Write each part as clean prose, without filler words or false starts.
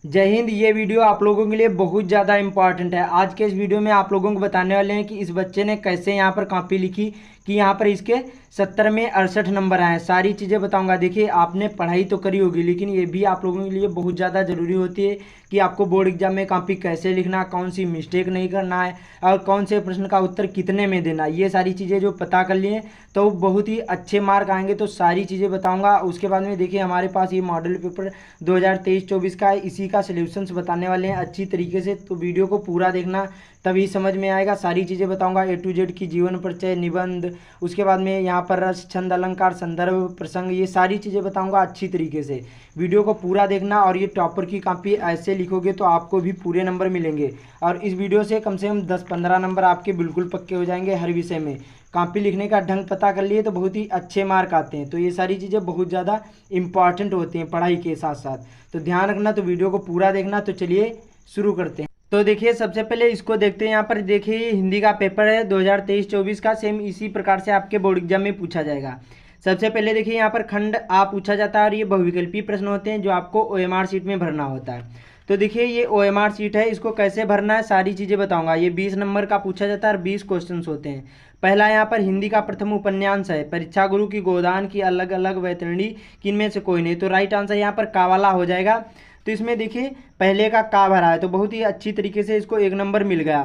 जय हिंद। ये वीडियो आप लोगों के लिए बहुत ज़्यादा इंपॉर्टेंट है। आज के इस वीडियो में आप लोगों को बताने वाले हैं कि इस बच्चे ने कैसे यहाँ पर कॉपी लिखी कि यहाँ पर इसके 70 में 68 नंबर आए। सारी चीज़ें बताऊंगा। देखिए, आपने पढ़ाई तो करी होगी, लेकिन ये भी आप लोगों के लिए बहुत ज़्यादा ज़रूरी होती है कि आपको बोर्ड एग्जाम में कॉपी कैसे लिखना, कौन सी मिस्टेक नहीं करना है और कौन से प्रश्न का उत्तर कितने में देना। ये सारी चीज़ें जो पता कर लिए तो बहुत ही अच्छे मार्क आएंगे। तो सारी चीज़ें बताऊंगा। उसके बाद में देखिए, हमारे पास ये मॉडल पेपर 2023-24 का है। इसी का सॉल्यूशंस बताने वाले हैं अच्छी तरीके से। तो वीडियो को पूरा देखना, तभी समझ में आएगा। सारी चीज़ें बताऊंगा, ए टू जेड की, जीवन परिचय, निबंध, उसके बाद में यहाँ पर रस, छंद, अलंकार, संदर्भ, प्रसंग, ये सारी चीज़ें बताऊंगा अच्छी तरीके से। वीडियो को पूरा देखना। और ये टॉपर की कॉपी ऐसे लिखोगे तो आपको भी पूरे नंबर मिलेंगे। और इस वीडियो से कम 10-15 नंबर आपके बिल्कुल पक्के हो जाएंगे हर विषय में। कॉपी लिखने का ढंग पता कर लिए तो बहुत ही अच्छे मार्क आते हैं। तो ये सारी चीज़ें बहुत ज़्यादा इंपॉर्टेंट होती हैं पढ़ाई के साथ साथ, तो ध्यान रखना। तो वीडियो को पूरा देखना। तो चलिए शुरू करते हैं। तो देखिए, सबसे पहले इसको देखते हैं। यहाँ पर देखिए, ये हिंदी का पेपर है 2023-24 का। सेम इसी प्रकार से आपके बोर्ड एग्जाम में पूछा जाएगा। सबसे पहले देखिए, यहाँ पर खंड आ पूछा जाता है और ये बहुविकल्पीय प्रश्न होते हैं जो आपको ओएमआर शीट में भरना होता है। तो देखिए, ये ओएमआर शीट है, इसको कैसे भरना है सारी चीज़ें बताऊंगा। ये 20 नंबर का पूछा जाता है और 20 क्वेश्चन होते हैं। पहला यहाँ पर हिंदी का प्रथम उपन्यास है, परीक्षा गुरु की गोदान की अलग अलग वैतरणी किनमें से कोई नहीं। तो राइट आंसर यहाँ पर का वाला हो जाएगा। तो इसमें देखिए, पहले का भरा है तो बहुत ही अच्छी तरीके से इसको 1 नंबर मिल गया।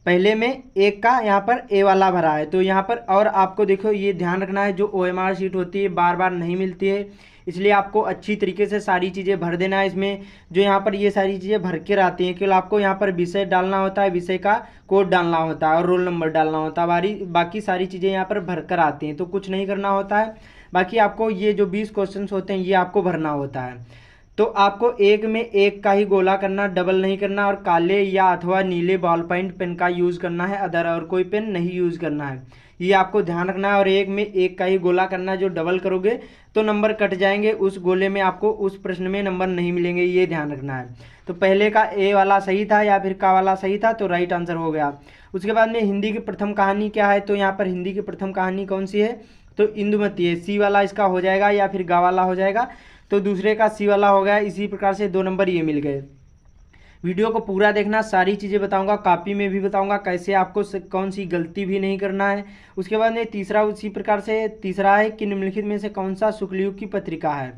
पहले में एक का यहाँ पर ए वाला भरा है। तो यहाँ पर और आपको देखो, ये ध्यान रखना है, जो ओएमआर शीट होती है बार बार नहीं मिलती है, इसलिए आपको अच्छी तरीके से सारी चीज़ें भर देना है। इसमें जो यहाँ पर ये सारी चीज़ें भर के आती हैं, केवल आपको यहाँ पर विषय डालना होता है, विषय का कोड डालना होता है और रोल नंबर डालना होता है। बाकी सारी चीज़ें यहाँ पर भर कर आती हैं, तो कुछ नहीं करना होता है। बाकी आपको ये जो 20 क्वेश्चन होते हैं ये आपको भरना होता है। तो आपको एक में एक का ही गोला करना, डबल नहीं करना, और काले या अथवा नीले बॉल पॉइंट पेन का यूज़ करना है, अदर और कोई पेन नहीं यूज़ करना है। ये आपको ध्यान रखना है। और एक में एक का ही गोला करना, जो डबल करोगे तो नंबर कट जाएंगे, उस गोले में आपको उस प्रश्न में नंबर नहीं मिलेंगे, ये ध्यान रखना है। तो पहले का ए वाला सही था या फिर का वाला सही था, तो राइट आंसर हो गया। उसके बाद में हिंदी की प्रथम कहानी क्या है, तो यहाँ पर हिंदी की प्रथम कहानी कौन सी है, तो इंदुमती है। सी वाला इसका हो जाएगा या फिर गा वाला हो जाएगा, तो दूसरे का सी वाला हो गया। इसी प्रकार से 2 नंबर ये मिल गए। वीडियो को पूरा देखना, सारी चीज़ें बताऊंगा, कॉपी में भी बताऊंगा कैसे आपको कौन सी गलती भी नहीं करना है। उसके बाद में तीसरा, उसी प्रकार से तीसरा है कि निम्नलिखित में से कौन सा शुक्लयुग की पत्रिका है।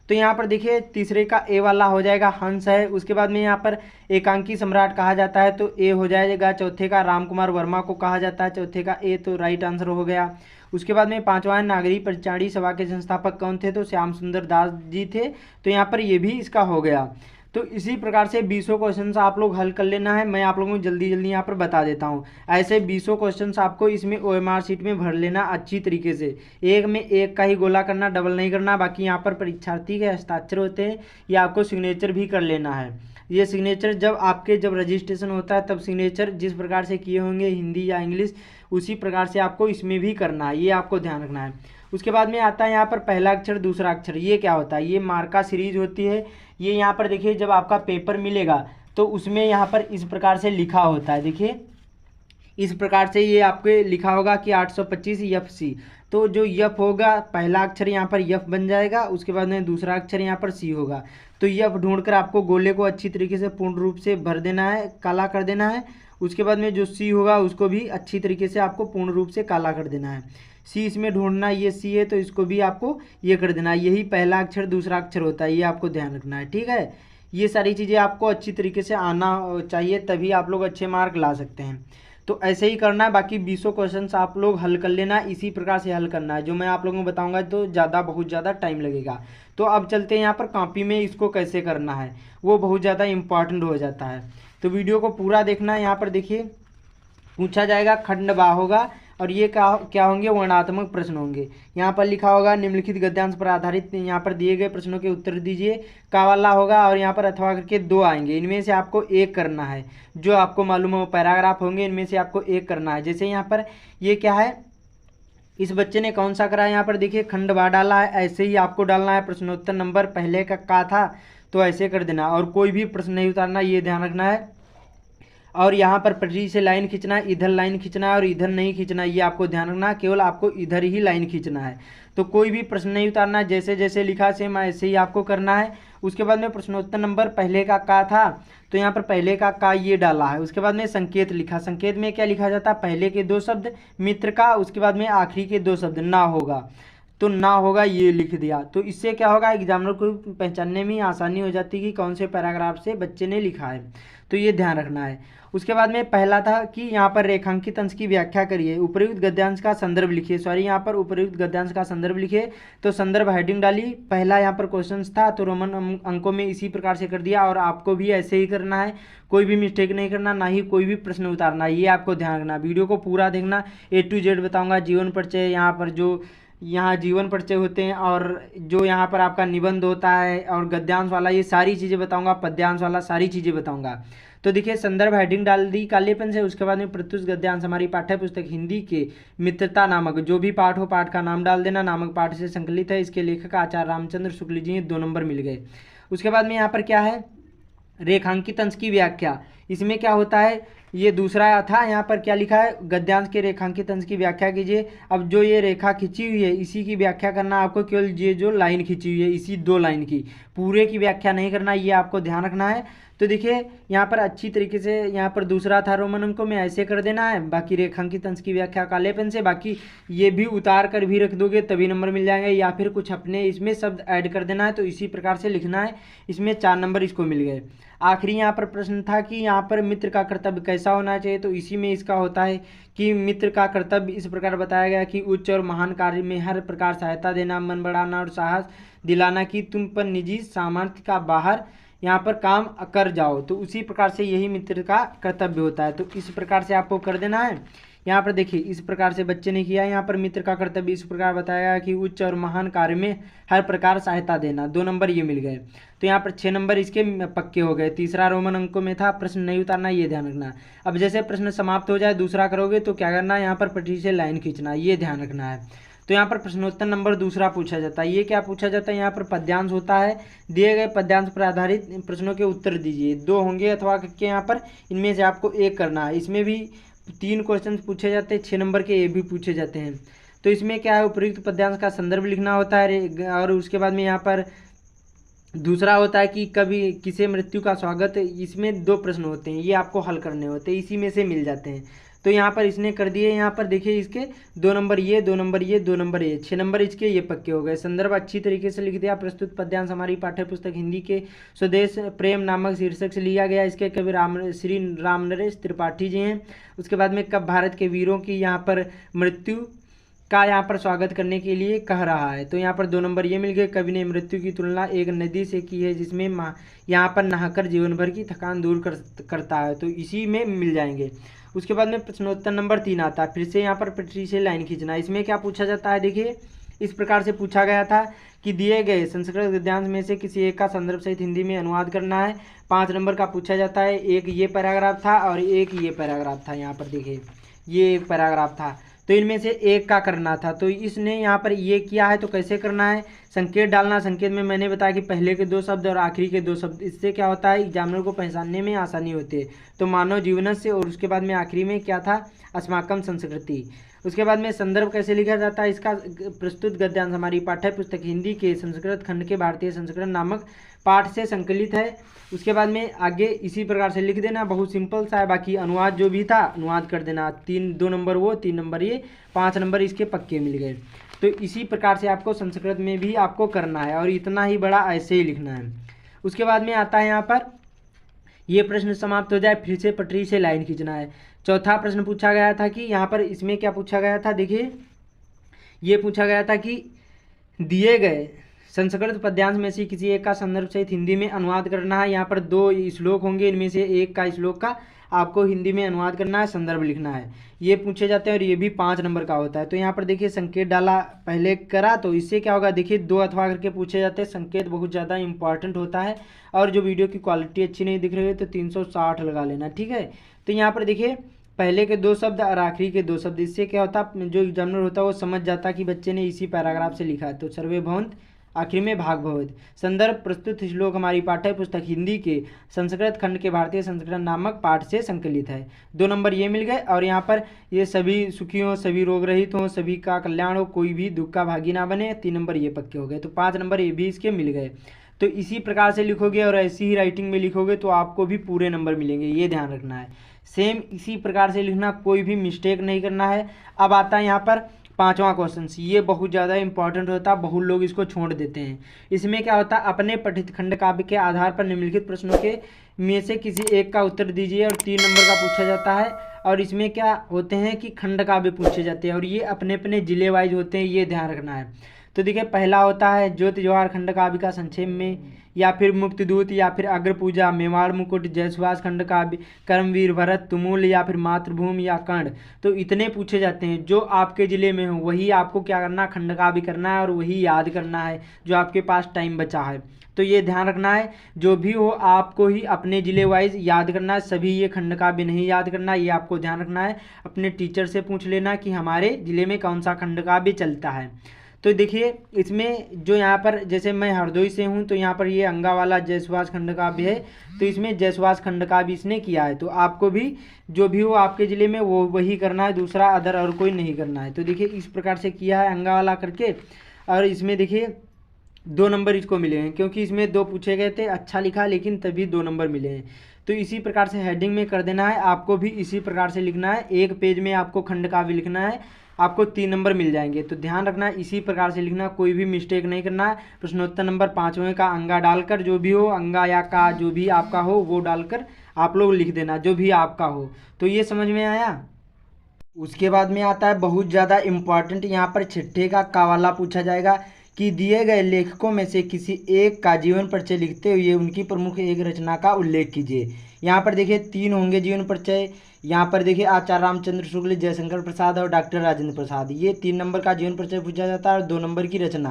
तो यहाँ पर देखिए, तीसरे का ए वाला हो जाएगा, हंस है। उसके बाद में यहाँ पर एकांकी सम्राट कहा जाता है, तो ए हो जाएगा। चौथे का राम कुमार वर्मा को कहा जाता है, चौथे का ए, तो राइट आंसर हो गया। उसके बाद में पांचवा, नागरिक परिचाड़ी सभा के संस्थापक कौन थे, तो श्याम सुंदर दास जी थे, तो यहाँ पर ये भी इसका हो गया। तो इसी प्रकार से 20 क्वेश्चन आप लोग हल कर लेना है। मैं आप लोगों को जल्दी जल्दी यहाँ पर बता देता हूँ। ऐसे 20 क्वेश्चन आपको इसमें ओएमआर शीट में भर लेना अच्छी तरीके से। एक में एक का ही गोला करना, डबल नहीं करना। बाकी यहाँ पर परीक्षार्थी के हस्ताक्षर होते हैं, ये आपको सिग्नेचर भी कर लेना है। ये सिग्नेचर जब रजिस्ट्रेशन होता है तब सिग्नेचर जिस प्रकार से किए होंगे हिंदी या इंग्लिश, उसी प्रकार से आपको इसमें भी करना है, ये आपको ध्यान रखना है। उसके बाद में आता है यहाँ पर पहला अक्षर दूसरा अक्षर। ये क्या होता है, ये मार्का सीरीज होती है। ये यहाँ पर देखिए, जब आपका पेपर मिलेगा तो उसमें यहाँ पर इस प्रकार से लिखा होता है। देखिए, इस प्रकार से ये आपके लिखा होगा कि 825 यफ सी। तो जो यफ होगा, पहला अक्षर यहाँ पर यफ बन जाएगा, उसके बाद में दूसरा अक्षर यहाँ पर सी होगा। तो यफ ढूंढकर आपको गोले को अच्छी तरीके से पूर्ण रूप से भर देना है, काला कर देना है। उसके बाद में जो सी होगा उसको भी अच्छी तरीके से आपको पूर्ण रूप से काला कर देना है। सी इसमें ढूंढना, ये सी है तो इसको भी आपको ये कर देना है। यही पहला अक्षर दूसरा अक्षर होता है, ये आपको ध्यान रखना है, ठीक है। ये सारी चीज़ें आपको अच्छी तरीके से आना चाहिए, तभी आप लोग अच्छे मार्क ला सकते हैं। तो ऐसे ही करना है। बाकी 20 क्वेश्चन आप लोग हल कर लेना, इसी प्रकार से हल करना है। जो मैं आप लोगों को बताऊंगा तो बहुत ज़्यादा टाइम लगेगा। तो अब चलते हैं यहाँ पर कॉपी में इसको कैसे करना है, वो बहुत ज़्यादा इंपॉर्टेंट हो जाता है। तो वीडियो को पूरा देखना है। यहाँ पर देखिए, पूछा जाएगा, खंड बा होगा और ये क्या होंगे, वर्णनात्मक प्रश्न होंगे। यहाँ पर लिखा होगा निम्नलिखित गद्यांश पर आधारित यहाँ पर दिए गए प्रश्नों के उत्तर दीजिए, का वाला होगा। और यहाँ पर अथवा करके 2 आएंगे, इनमें से आपको एक करना है। जो आपको मालूम हो पैराग्राफ होंगे, इनमें से आपको एक करना है। जैसे यहाँ पर ये क्या है, इस बच्चे ने कौन सा करा है, यहाँ पर देखिए खंड बा डाला है, ऐसे ही आपको डालना है। प्रश्नोत्तर नंबर पहले का था तो ऐसे कर देना, और कोई भी प्रश्न नहीं उतारना, ये ध्यान रखना है। और यहाँ पर पटरी से लाइन खींचना है, इधर लाइन खींचना है और इधर नहीं खींचना, ये आपको ध्यान रखना, केवल आपको इधर ही लाइन खींचना है। तो कोई भी प्रश्न नहीं उतारना, जैसे जैसे लिखा सेम ऐसे ही आपको करना है। उसके बाद में प्रश्नोत्तर नंबर पहले का था, तो यहाँ पर पहले का ये डाला है। उसके बाद में संकेत लिखा, संकेत में क्या लिखा जाता है, पहले के 2 शब्द मित्र का, उसके बाद में आखिरी के 2 शब्द ना होगा, तो ना होगा ये लिख दिया। तो इससे क्या होगा, एग्जामिनर को पहचानने में आसानी हो जाती है कि कौन से पैराग्राफ से बच्चे ने लिखा है, तो ये ध्यान रखना है। उसके बाद में पहला था कि यहाँ पर रेखांकित अंश की व्याख्या करिए, उपयुक्त गद्यांश का संदर्भ लिखिए, सॉरी यहाँ पर उपयुक्त गद्यांश का संदर्भ लिखिए, तो संदर्भ हेडिंग डाली। पहला यहाँ पर क्वेश्चन था तो रोमन अंकों में इसी प्रकार से कर दिया, और आपको भी ऐसे ही करना है, कोई भी मिस्टेक नहीं करना, ना ही कोई भी प्रश्न उतारना, ये आपको ध्यान रखना। वीडियो को पूरा देखना, A to Z बताऊँगा, जीवन परिचय, यहाँ पर जो यहाँ जीवन परिचय होते हैं, और जो यहाँ पर आपका निबंध होता है, और गद्यांश वाला ये सारी चीज़ें बताऊंगा, पद्यांश वाला सारी चीज़ें बताऊंगा। तो देखिए संदर्भ हेडिंग डाल दी काले पेन से। उसके बाद में प्रत्युष गद्यांश हमारी पाठ्य पुस्तक हिंदी के मित्रता नामक, जो भी पाठ हो पाठ का नाम डाल देना, नामक पाठ से संकलित है। इसके लेखक आचार्य रामचंद्र शुक्ल जी, 2 नंबर मिल गए। उसके बाद में यहाँ पर क्या है, रेखांकित अंश की व्याख्या। इसमें क्या होता है, ये दूसरा था, यहाँ पर क्या लिखा है, गद्यांश के रेखांकित अंश की व्याख्या कीजिए। अब जो ये रेखा खींची हुई है इसी की व्याख्या करना आपको, केवल ये जो लाइन खींची हुई है इसी 2 लाइन की, पूरे की व्याख्या नहीं करना, ये आपको ध्यान रखना है। तो देखिए यहाँ पर अच्छी तरीके से, यहाँ पर दूसरा था रोमन अंकों में, ऐसे कर देना है। बाकी रेखांकित अंश की व्याख्या काले पेन से, बाकी ये भी उतार कर भी रख दोगे तभी नंबर मिल जाएंगे, या फिर कुछ अपने इसमें शब्द ऐड कर देना है, तो इसी प्रकार से लिखना है। इसमें 4 नंबर इसको मिल गए। आखिरी यहाँ पर प्रश्न था कि यहाँ पर मित्र का कर्तव्य कैसा होना चाहिए, तो इसी में इसका होता है कि मित्र का कर्तव्य इस प्रकार बताया गया कि उच्च और महान कार्य में हर प्रकार सहायता देना, मन बढ़ाना और साहस दिलाना कि तुम पर निजी सामर्थ्य का बाहर यहाँ पर काम कर जाओ, तो उसी प्रकार से यही मित्र का कर्तव्य होता है। तो इस प्रकार से आपको कर देना है। यहाँ पर देखिए इस प्रकार से बच्चे ने किया, यहाँ पर मित्र का कर्तव्य इस प्रकार बताया कि उच्च और महान कार्य में हर प्रकार सहायता देना, 2 नंबर ये मिल गए। तो यहाँ पर 6 नंबर इसके पक्के हो गए। तीसरा रोमन अंकों में था, प्रश्न नहीं उतारना, ये ध्यान रखना। अब जैसे प्रश्न समाप्त हो जाए दूसरा करोगे तो क्या करना है, यहाँ पर पटरी से लाइन खींचना, ये ध्यान रखना है। तो यहाँ पर प्रश्नोत्तर नंबर दूसरा पूछा जाता है। ये क्या पूछा जाता है, यहाँ पर पद्यांश होता है, दिए गए पद्यांश पर आधारित प्रश्नों के उत्तर दीजिए। 2 होंगे अथवा के यहाँ पर, इनमें से आपको एक करना है। इसमें भी 3 क्वेश्चन पूछे जाते हैं, 6 नंबर के ये भी पूछे जाते हैं। तो इसमें क्या है, उपयुक्त पद्यांश का संदर्भ लिखना होता है, और उसके बाद में यहाँ पर दूसरा होता है कि कभी किसे मृत्यु का स्वागत, इसमें 2 प्रश्न होते हैं, ये आपको हल करने होते हैं, इसी में से मिल जाते हैं। तो यहाँ पर इसने कर दिए, यहाँ पर देखिए इसके 2 नंबर ये, 2 नंबर ये, 2 नंबर ये, 6 नंबर इसके ये पक्के हो गए। संदर्भ अच्छी तरीके से लिख दिया। प्रस्तुत पद्यांश हमारी पाठ्य पुस्तक हिंदी के स्वदेश प्रेम नामक शीर्षक से लिया गया। इसके कवि श्री रामनरेश त्रिपाठी जी हैं। उसके बाद में कब भारत के वीरों की यहाँ पर मृत्यु का यहाँ पर स्वागत करने के लिए कह रहा है, तो यहाँ पर 2 नंबर ये मिल गए। कवि ने मृत्यु की तुलना एक नदी से की है जिसमें यहाँ पर नहाकर जीवन भर की थकान दूर करता है, तो इसी में मिल जाएंगे। उसके बाद में प्रश्नोत्तर नंबर 3 आता है। फिर से यहाँ पर पटरी से लाइन खींचना। इसमें क्या पूछा जाता है, देखिए इस प्रकार से पूछा गया था कि दिए गए संस्कृत गद्यांश में से किसी एक का संदर्भ सहित हिंदी में अनुवाद करना है। 5 नंबर का पूछा जाता है। एक ये पैराग्राफ था और एक ये पैराग्राफ था। यहाँ पर देखिए ये पैराग्राफ था, तो इनमें से एक का करना था, तो इसने यहाँ पर ये किया है। तो कैसे करना है, संकेत डालना। संकेत में मैंने बताया कि पहले के 2 शब्द और आखिरी के 2 शब्द, इससे क्या होता है एग्जामिनर को पहचानने में आसानी होती है। तो मानव जीवन से, और उसके बाद में आखिरी में क्या था, अस्माकम संस्कृति। उसके बाद में संदर्भ कैसे लिखा जाता है, इसका प्रस्तुत गद्यांश हमारी पाठ्य पुस्तक हिंदी के संस्कृत खंड के भारतीय संस्करण नामक पाठ से संकलित है। उसके बाद में आगे इसी प्रकार से लिख देना, बहुत सिंपल सा है। बाकी अनुवाद जो भी था अनुवाद कर देना। 2 नंबर वो, 3 नंबर ये, 5 नंबर इसके पक्के मिल गए। तो इसी प्रकार से आपको संस्कृत में भी आपको करना है, और इतना ही बड़ा ऐसे ही लिखना है। उसके बाद में आता है यहाँ पर, ये प्रश्न समाप्त हो जाए फिर से पटरी से लाइन खींचना है। चौथा प्रश्न पूछा गया था कि यहाँ पर इसमें क्या पूछा गया था, देखिए ये पूछा गया था कि दिए गए संस्कृत पद्यांश में से किसी एक का संदर्भ सहित हिंदी में अनुवाद करना है। यहाँ पर 2 श्लोक होंगे, इनमें से एक का श्लोक का आपको हिंदी में अनुवाद करना है, संदर्भ लिखना है। ये पूछे जाते हैं और ये भी 5 नंबर का होता है। तो यहाँ पर देखिए संकेत डाला, पहले करा, तो इससे क्या होगा, देखिए 2 अथवा करके पूछे जाते हैं। संकेत बहुत ज़्यादा इंपॉर्टेंट होता है, और जो वीडियो की क्वालिटी अच्छी नहीं दिख रही है तो 360 लगा लेना, ठीक है। तो यहाँ पर देखिए पहले के 2 शब्द और आखिरी के 2 शब्द, इससे क्या होता, जो एग्जामिनर होता है वो समझ जाता कि बच्चे ने इसी पैराग्राफ से लिखा है। तो सर्वे भवंत, आखिर में भागवत। संदर्भ प्रस्तुत श्लोक हमारी पाठ्य पुस्तक हिंदी के संस्कृत खंड के भारतीय संस्कृत नामक पाठ से संकलित है। 2 नंबर ये मिल गए। और यहाँ पर ये सभी सुखी हों, सभी रोग रहित हों, सभी का कल्याण हो, कोई भी दुख का भागी ना बने, 3 नंबर ये पक्के हो गए। तो 5 नंबर ये भी इसके मिल गए। तो इसी प्रकार से लिखोगे और ऐसी ही राइटिंग में लिखोगे तो आपको भी पूरे नंबर मिलेंगे, ये ध्यान रखना है। सेम इसी प्रकार से लिखना, कोई भी मिस्टेक नहीं करना है। अब आता है यहाँ पर 5वां क्वेश्चन। ये बहुत ज़्यादा इंपॉर्टेंट होता है, बहुत लोग इसको छोड़ देते हैं। इसमें क्या होता है, अपने पठित खंड काव्य के आधार पर निम्नलिखित प्रश्नों के में से किसी एक का उत्तर दीजिए और 3 नंबर का पूछा जाता है। और इसमें क्या होते हैं कि खंड काव्य पूछे जाते हैं और ये अपने अपने जिले वाइज होते हैं, ये ध्यान रखना है। तो देखिए पहला होता है ज्योति जवाहर खंड काव्य का संक्षेप में, या फिर मुक्तिदूत, या फिर अग्रपूजा, मेवाड़ मुकुट, जयसुभाष खंड काव्य, कर्मवीर, भरत, तुमुल, या फिर मातृभूमि या कर्ण। तो इतने पूछे जाते हैं। जो आपके ज़िले में हो वही आपको क्या करना, खंड काव्य करना है और वही याद करना है जो आपके पास टाइम बचा है। तो ये ध्यान रखना है, जो भी हो आपको ही अपने ज़िले वाइज याद करना है। सभी ये खंड काव्य नहीं याद करना, ये आपको ध्यान रखना है। अपने टीचर से पूछ लेना कि हमारे ज़िले में कौन सा खंड काव्य चलता है। तो देखिए इसमें जो यहाँ पर, जैसे मैं हरदोई से हूँ तो यहाँ पर ये अंगा वाला जयसुभाष खंड काव्य है, तो इसमें जयसुभाष खंड काव्य इसने किया है। तो आपको भी जो भी हो आपके ज़िले में वो वही करना है, दूसरा अदर और कोई नहीं करना है। तो देखिए इस प्रकार से किया है अंगा वाला करके। और इसमें देखिए 2 नंबर इसको मिले हैं, क्योंकि इसमें 2 पूछे गए थे, अच्छा लिखा लेकिन तभी 2 नंबर मिले हैं। तो इसी प्रकार से हेडिंग में कर देना है। आपको भी इसी प्रकार से लिखना है, एक पेज में आपको खंड काव्य लिखना है, आपको 3 नंबर मिल जाएंगे। तो ध्यान रखना है, इसी प्रकार से लिखना, कोई भी मिस्टेक नहीं करना है। प्रश्नोत्तर नंबर 5वें का अंगा डालकर, जो भी हो अंगा या का जो भी आपका हो वो डालकर आप लोग लिख देना, जो भी आपका हो। तो ये समझ में आया। उसके बाद में आता है बहुत ज़्यादा इम्पॉर्टेंट, यहाँ पर छठे का वाला पूछा जाएगा कि दिए गए लेखकों में से किसी एक का जीवन परिचय लिखते हुए उनकी प्रमुख एक रचना का उल्लेख कीजिए। यहाँ पर देखिए 3 होंगे जीवन परिचय। यहाँ पर देखिए आचार्य रामचंद्र शुक्ल, जयशंकर प्रसाद और डॉक्टर राजेंद्र प्रसाद, ये 3 नंबर का जीवन परिचय पूछा जाता है और 2 नंबर की रचना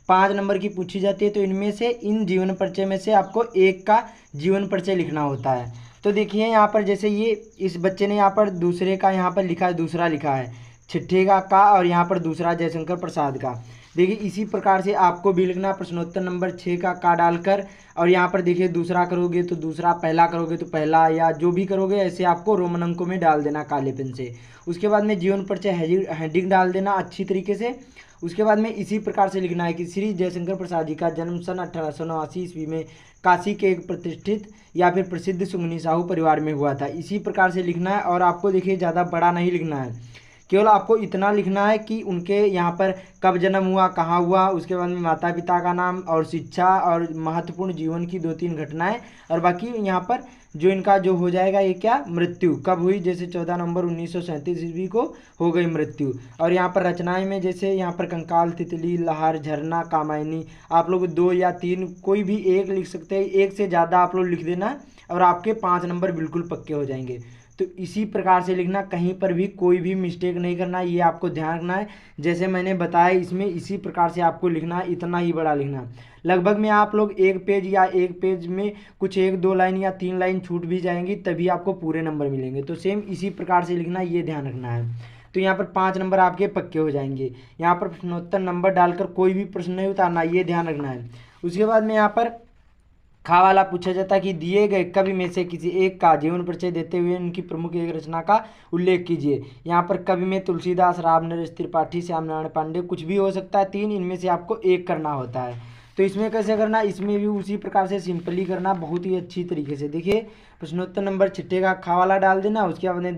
5 नंबर की पूछी जाती है। तो इनमें से इन जीवन परिचय में से आपको एक का जीवन परिचय लिखना होता है। तो देखिए यहाँ पर जैसे ये इस बच्चे ने यहाँ पर दूसरे का यहाँ पर लिखा है, दूसरा लिखा है, छठे का और यहाँ पर दूसरा जयशंकर प्रसाद का। देखिए इसी प्रकार से आपको भी लिखना, प्रश्नोत्तर नंबर 6 का डालकर। और यहाँ पर देखिए दूसरा करोगे तो दूसरा, पहला करोगे तो पहला, या जो भी करोगे ऐसे आपको रोमन अंकों में डाल देना काले पेन से। उसके बाद में जीवन परिचय हेडिंग डाल देना अच्छी तरीके से। उसके बाद में इसी प्रकार से लिखना है कि श्री जयशंकर प्रसाद जी का जन्म सन 1889 ईस्वी में काशी के एक प्रतिष्ठित या फिर प्रसिद्ध सुंगनी साहू परिवार में हुआ था। इसी प्रकार से लिखना है। और आपको देखिए ज़्यादा बड़ा नहीं लिखना है, केवल आपको इतना लिखना है कि उनके यहाँ पर कब जन्म हुआ, कहाँ हुआ, उसके बाद में माता पिता का नाम और शिक्षा और महत्वपूर्ण जीवन की 2-3 घटनाएं, और बाकी यहाँ पर जो इनका जो हो जाएगा ये क्या, मृत्यु कब हुई, जैसे 14 नवंबर 1937 ईस्वी को हो गई मृत्यु। और यहाँ पर रचनाएं में जैसे यहाँ पर कंकाल, तितली, लहर, झरना, कामायनी, आप लोग 2 या 3 कोई भी एक लिख सकते हैं, एक से ज़्यादा आप लोग लिख देना और आपके 5 नंबर बिल्कुल पक्के हो जाएंगे। तो इसी प्रकार से लिखना, कहीं पर भी कोई भी मिस्टेक नहीं करना, ये आपको ध्यान रखना है। जैसे मैंने बताया इसमें इसी प्रकार से आपको लिखना है, इतना ही बड़ा लिखना। लगभग में आप लोग एक पेज या एक पेज में कुछ 1-2 लाइन या 3 लाइन छूट भी जाएंगी, तभी आपको पूरे नंबर मिलेंगे। तो सेम इसी प्रकार से लिखना, ये ध्यान रखना है। तो यहाँ पर 5 नंबर आपके पक्के हो जाएंगे। यहाँ पर प्रश्नोत्तर नंबर डालकर कोई भी प्रश्न नहीं उतारना, ये ध्यान रखना है। उसके बाद में यहाँ पर खा वाला पूछा जाता है कि दिए गए कवि में से किसी एक का जीवन परिचय देते हुए उनकी प्रमुख एक रचना का उल्लेख कीजिए। यहाँ पर कवि में तुलसीदास, राम नरेश त्रिपाठी, श्याम नारायण पांडे, कुछ भी हो सकता है, 3 इनमें से आपको एक करना होता है। तो इसमें कैसे करना, इसमें भी उसी प्रकार से सिंपली करना, बहुत ही अच्छी तरीके से। देखिए प्रश्नोत्तर नंबर 6 का खा वाला डाल देना। उसके बाद में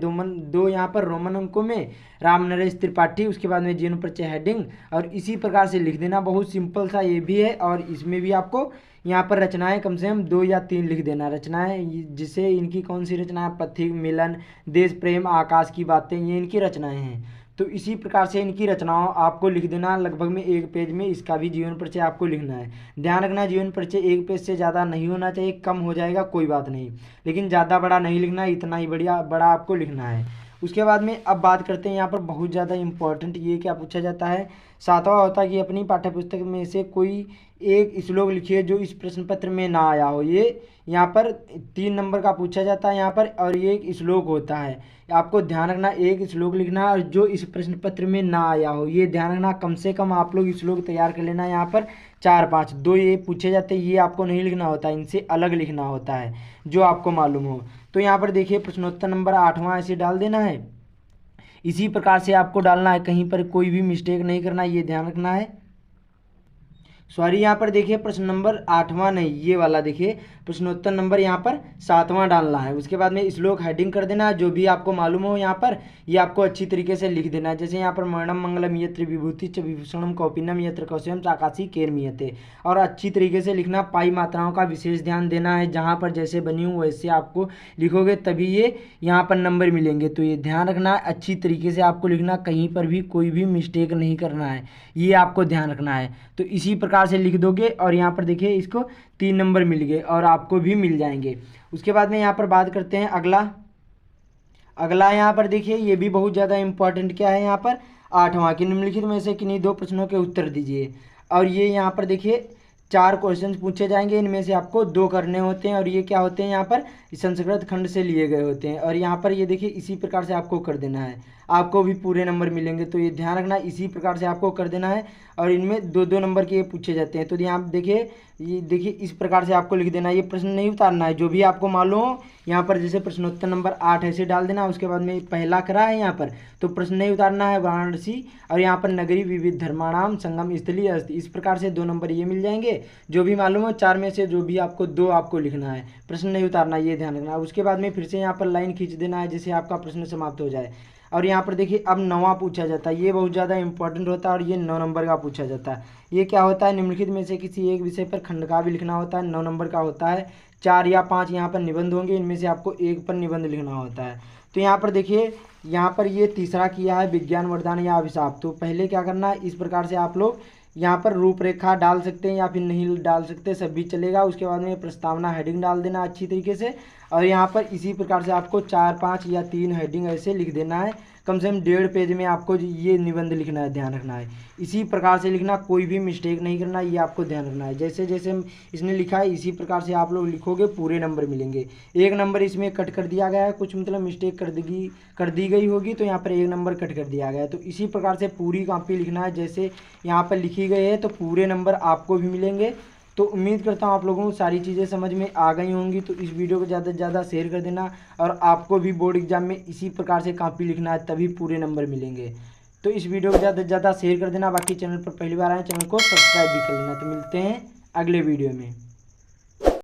2 यहाँ पर रोमन अंकों में राम नरेश त्रिपाठी, उसके बाद में जीवन परिचय हेडिंग, और इसी प्रकार से लिख देना। बहुत सिंपल सा ये भी है। और इसमें भी आपको यहाँ पर रचनाएं कम से कम 2 या 3 लिख देना रचनाएं, जिससे इनकी कौन सी रचनाएं, पथिक, मिलन, देश प्रेम, आकाश की बातें, ये इनकी रचनाएं हैं। तो इसी प्रकार से इनकी रचनाओं आपको लिख देना। लगभग में 1 पेज में इसका भी जीवन परिचय आपको लिखना है। ध्यान रखना जीवन परिचय 1 पेज से ज़्यादा नहीं होना चाहिए, कम हो जाएगा कोई बात नहीं, लेकिन ज़्यादा बड़ा नहीं लिखना, इतना ही बड़ा आपको लिखना है। उसके बाद में अब बात करते हैं यहाँ पर बहुत ज़्यादा इंपॉर्टेंट, ये क्या पूछा जाता है, 7वां होता है कि अपनी पाठ्यपुस्तक में से कोई एक श्लोक लिखिए जो इस प्रश्न पत्र में ना आया हो। ये यहाँ पर 3 नंबर का पूछा जाता है यहाँ पर, और ये एक श्लोक होता है। आपको ध्यान रखना, एक श्लोक लिखना है और जो इस प्रश्न पत्र में ना आया हो, ये ध्यान रखना। कम से कम आप लोग श्लोक तैयार कर लेना यहाँ पर 4-5। 2 ये पूछे जाते हैं, ये आपको नहीं लिखना होता, इनसे अलग लिखना होता है जो आपको मालूम हो। तो यहाँ पर देखिए प्रश्नोत्तर नंबर 8वां ऐसे डाल देना है, इसी प्रकार से आपको डालना है, कहीं पर कोई भी मिस्टेक नहीं करना, ये ध्यान रखना है। सॉरी, यहाँ पर देखिए प्रश्न नंबर 8वां नहीं, ये वाला देखिए प्रश्नोत्तर नंबर यहाँ पर 7वां डालना है। उसके बाद में श्लोक हेडिंग कर देना है, जो भी आपको मालूम हो यहाँ पर ये आपको अच्छी तरीके से लिख देना है। जैसे यहाँ पर मरणम मंगलम यत्र विभूति च विभूषणम कौपिनम यत्र कौशयम चाकाशी केरमीयते, और अच्छी तरीके से लिखना। पाई मात्राओं का विशेष ध्यान देना है, जहाँ पर जैसे बनी हूँ वैसे आपको लिखोगे तभी ये यहाँ पर नंबर मिलेंगे। तो ये ध्यान रखना है, अच्छी तरीके से आपको लिखना, कहीं पर भी कोई भी मिस्टेक नहीं करना है, ये आपको ध्यान रखना है। तो इसी प्रकार से लिख दोगे और यहाँ पर देखिए इसको 3 नंबर मिल गए और आपको भी मिल जाएंगे। उसके बाद में यहाँ पर बात करते हैं अगला यहाँ पर देखिए ये भी बहुत ज़्यादा इंपॉर्टेंट क्या है, यहाँ पर 8वां कि निम्नलिखित में से किन्हीं 2 प्रश्नों के उत्तर दीजिए। और ये यहाँ पर देखिए 4 क्वेश्चन पूछे जाएंगे, इनमें से आपको 2 करने होते हैं, और ये क्या होते हैं यहाँ पर संस्कृत खंड से लिए गए होते हैं। और यहाँ पर ये देखिए इसी प्रकार से आपको कर देना है, आपको भी पूरे नंबर मिलेंगे। तो ये ध्यान रखना, इसी प्रकार से आपको कर देना है, और इनमें 2-2 नंबर के ये पूछे जाते हैं। तो यहाँ देखिए ये देखिए इस प्रकार से आपको लिख देना है, ये प्रश्न नहीं उतारना है, जो भी आपको मालूम हो यहाँ पर जैसे प्रश्नोत्तर नंबर 8 ऐसे डाल देना। उसके बाद में पहला करा है यहाँ पर, तो प्रश्न नहीं उतारना है वाराणसी, और यहाँ पर नगरी विविध धर्माणाम संगम स्थली अस्ति, इस प्रकार से 2 नंबर ये मिल जाएंगे। जो भी मालूम हो 4 में से जो भी आपको 2 आपको लिखना है, प्रश्न नहीं उतारना, ये ध्यान रखना। उसके बाद में फिर से यहाँ पर लाइन खींच देना है जिससे आपका प्रश्न समाप्त हो जाए। और यहाँ पर देखिए अब 9वां पूछा जाता है, ये बहुत ज़्यादा इंपॉर्टेंट होता है और ये 9 नंबर का पूछा जाता है। ये क्या होता है, निम्नलिखित में से किसी एक विषय पर खंड का भी लिखना होता है, 9 नंबर का होता है। 4 या 5 यहाँ पर निबंध होंगे, इनमें से आपको एक पर निबंध लिखना होता है। तो यहाँ पर देखिए यहाँ पर ये तीसरा किया है विज्ञान वरदान या अभिशाप। तो पहले क्या करना है, इस प्रकार से आप लोग यहाँ पर रूपरेखा डाल सकते हैं या फिर नहीं डाल सकते, सब भी चलेगा। उसके बाद में प्रस्तावना हेडिंग डाल देना अच्छी तरीके से, और यहाँ पर इसी प्रकार से आपको 4-5 या 3 हेडिंग ऐसे लिख देना है। कम से कम 1.5 पेज में आपको ये निबंध लिखना है, ध्यान रखना है। इसी प्रकार से लिखना, कोई भी मिस्टेक नहीं करना, ये आपको ध्यान रखना है। जैसे जैसे इसने लिखा है इसी प्रकार से आप लोग लिखोगे, पूरे नंबर मिलेंगे। 1 नंबर इसमें कट कर दिया गया है, कुछ मतलब मिस्टेक कर दी गई होगी, तो यहाँ पर 1 नंबर कट कर दिया गया है। तो इसी प्रकार से पूरी कॉपी लिखना है जैसे यहाँ पर लिखी गई है, तो पूरे नंबर आपको भी मिलेंगे। तो उम्मीद करता हूँ आप लोगों को सारी चीज़ें समझ में आ गई होंगी। तो इस वीडियो को ज़्यादा से ज़्यादा शेयर कर देना, और आपको भी बोर्ड एग्जाम में इसी प्रकार से कॉपी लिखना है, तभी पूरे नंबर मिलेंगे। तो इस वीडियो को ज़्यादा से ज़्यादा शेयर कर देना। बाकी चैनल पर पहली बार आए, चैनल को सब्सक्राइब भी कर लेना। तो मिलते हैं अगले वीडियो में।